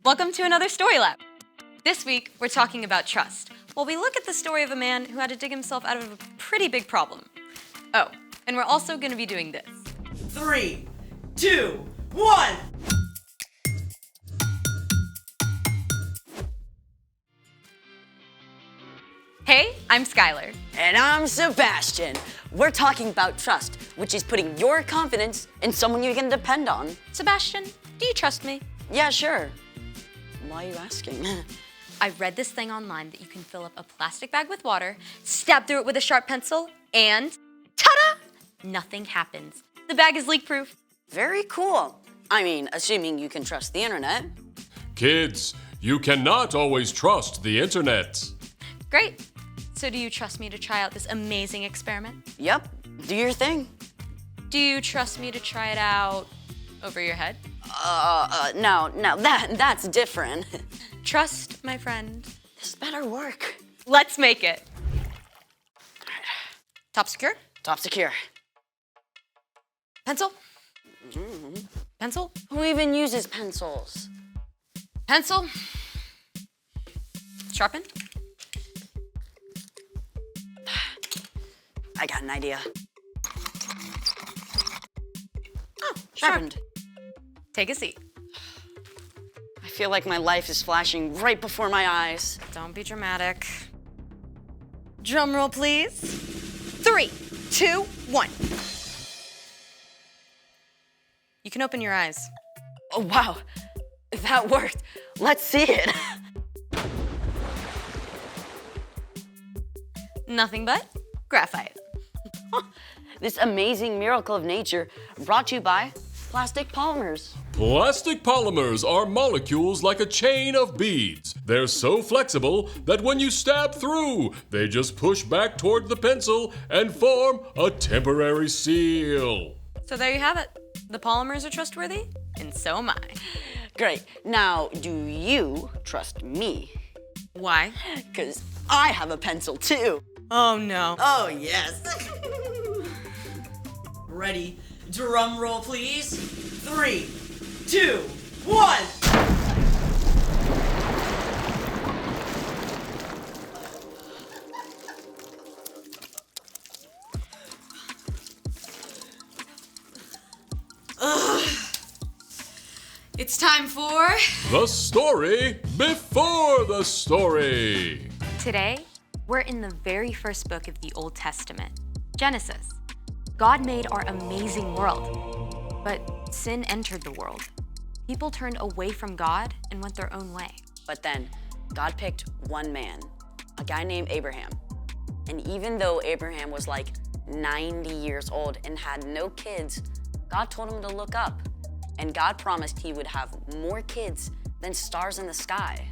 Welcome to another Story Lab. This week, we're talking about trust, while we look at the story of a man who had to dig himself out of a pretty big problem. Oh, and we're also going to be doing this. 3, 2, 1! Hey, I'm Skylar. And I'm Sebastian. We're talking about trust, which is putting your confidence in someone you can depend on. Sebastian, do you trust me? Yeah, sure. Why are you asking? I read this thing online that you can fill up a plastic bag with water, stab through it with a sharp pencil, and ta-da! Nothing happens. The bag is leak-proof. Very cool. I mean, assuming you can trust the internet. Kids, you cannot always trust the internet. Great. So do you trust me to try out this amazing experiment? Yep, do your thing. Do you trust me to try it out over your head? No, that's different. Trust, my friend. This better work. Let's make it. Top secure? Top secure. Pencil? Pencil? Who even uses pencils? Pencil? Sharpen? I got an idea. Oh, Sharpened. Take a seat. I feel like my life is flashing right before my eyes. Don't be dramatic. Drum roll, please. 3, 2, 1. You can open your eyes. Oh, wow. That worked. Let's see it. Nothing but graphite. This amazing miracle of nature brought to you by plastic polymers. Plastic polymers are molecules like a chain of beads. They're so flexible that when you stab through, they just push back toward the pencil and form a temporary seal. So there you have it. The polymers are trustworthy, and so am I. Great. Now, do you trust me? Why? Because I have a pencil too. Oh no. Oh, yes. Ready? Drum roll, please. 3, 2, 1! It's time for... The story before the story. Today, we're in the very first book of the Old Testament, Genesis. God made our amazing world, but sin entered the world. People turned away from God and went their own way. But then, God picked one man, a guy named Abraham. And even though Abraham was like 90 years old and had no kids, God told him to look up. And God promised he would have more kids than stars in the sky.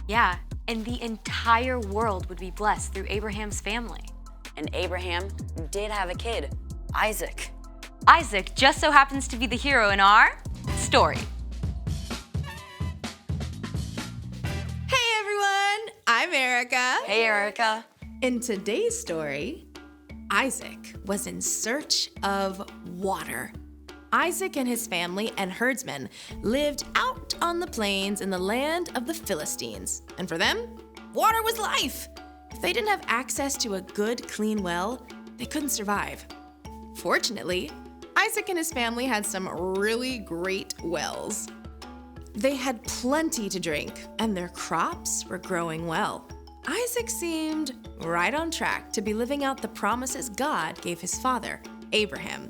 Yeah, and the entire world would be blessed through Abraham's family. And Abraham did have a kid, Isaac. Isaac just so happens to be the hero in our story. Hey everyone, I'm Erica. Hey, Erica. In today's story, Isaac was in search of water. Isaac and his family and herdsmen lived out on the plains in the land of the Philistines. And for them, water was life. If they didn't have access to a good, clean well, they couldn't survive. Fortunately, Isaac and his family had some really great wells. They had plenty to drink, and their crops were growing well. Isaac seemed right on track to be living out the promises God gave his father, Abraham.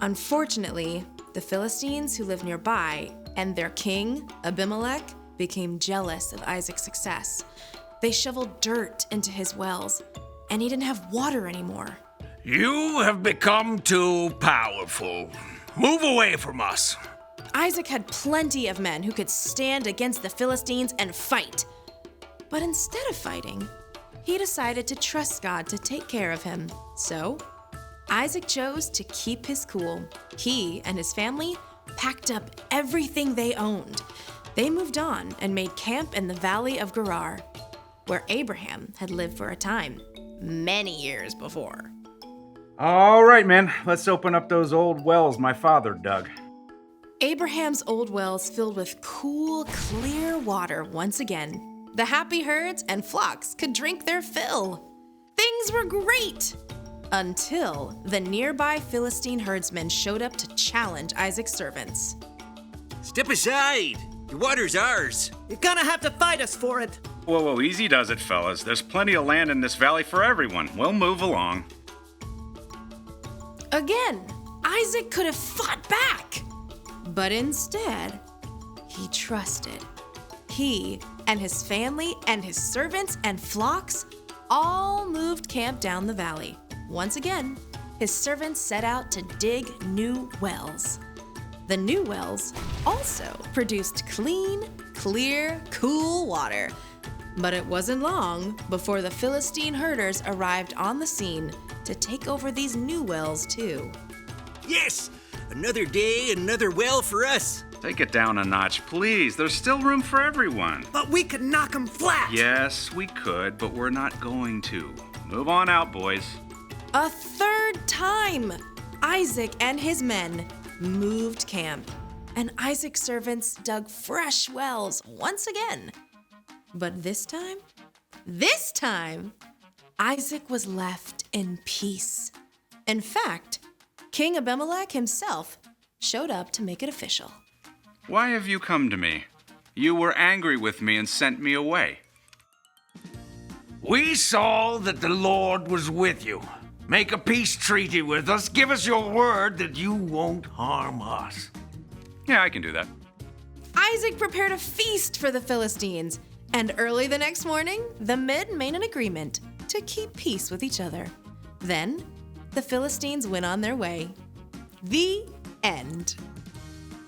Unfortunately, the Philistines who lived nearby and their king, Abimelech, became jealous of Isaac's success. They shoveled dirt into his wells, and he didn't have water anymore. You have become too powerful. Move away from us. Isaac had plenty of men who could stand against the Philistines and fight. But instead of fighting, he decided to trust God to take care of him. So, Isaac chose to keep his cool. He and his family packed up everything they owned. They moved on and made camp in the valley of Gerar, where Abraham had lived for a time, many years before. All right, man, let's open up those old wells my father dug. Abraham's old wells filled with cool, clear water once again. The happy herds and flocks could drink their fill. Things were great until the nearby Philistine herdsmen showed up to challenge Isaac's servants. Step aside. The water's ours. You're gonna have to fight us for it. Whoa, whoa, easy does it, fellas. There's plenty of land in this valley for everyone. We'll move along. Again, Isaac could have fought back, but instead, he trusted. He and his family and his servants and flocks all moved camp down the valley. Once again, his servants set out to dig new wells. The new wells also produced clean, clear, cool water. But it wasn't long before the Philistine herders arrived on the scene to take over these new wells too. Yes! Another day, another well for us. Take it down a notch, please. There's still room for everyone. But we could knock them flat. Yes, we could, but we're not going to. Move on out, boys. A third time, Isaac and his men moved camp, and Isaac's servants dug fresh wells once again. But this time, Isaac was left in peace. In fact, King Abimelech himself showed up to make it official. Why have you come to me? You were angry with me and sent me away. We saw that the Lord was with you. Make a peace treaty with us. Give us your word that you won't harm us. Yeah, I can do that. Isaac prepared a feast for the Philistines, and early the next morning, the men made an agreement to keep peace with each other. Then, the Philistines went on their way. The end.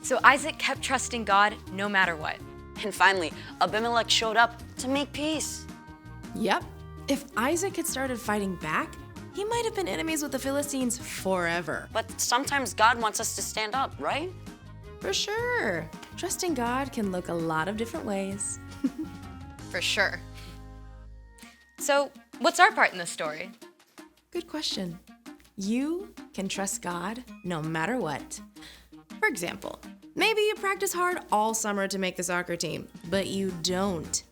So Isaac kept trusting God no matter what. And finally, Abimelech showed up to make peace. Yep. If Isaac had started fighting back, he might have been enemies with the Philistines forever. But sometimes God wants us to stand up, right? For sure. Trusting God can look a lot of different ways. For sure. So, what's our part in this story? Good question. You can trust God no matter what. For example, maybe you practice hard all summer to make the soccer team, but you don't.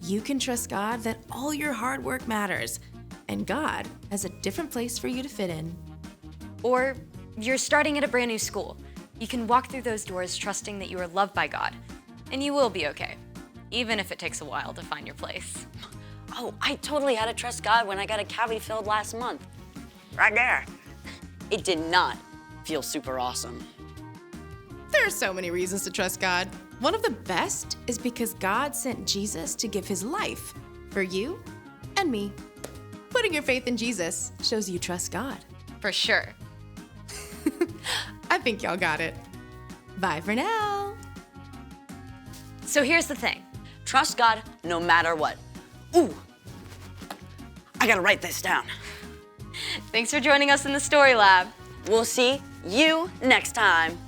You can trust God that all your hard work matters, and God has a different place for you to fit in. Or you're starting at a brand new school. You can walk through those doors trusting that you are loved by God, and you will be okay, even if it takes a while to find your place. Oh, I totally had to trust God when I got a cavity filled last month. Right there. It did not feel super awesome. There are so many reasons to trust God. One of the best is because God sent Jesus to give his life for you and me. Putting your faith in Jesus shows you trust God. For sure. I think y'all got it. Bye for now. So here's the thing. Trust God no matter what. Ooh, I gotta write this down. Thanks for joining us in the Story Lab. We'll see you next time.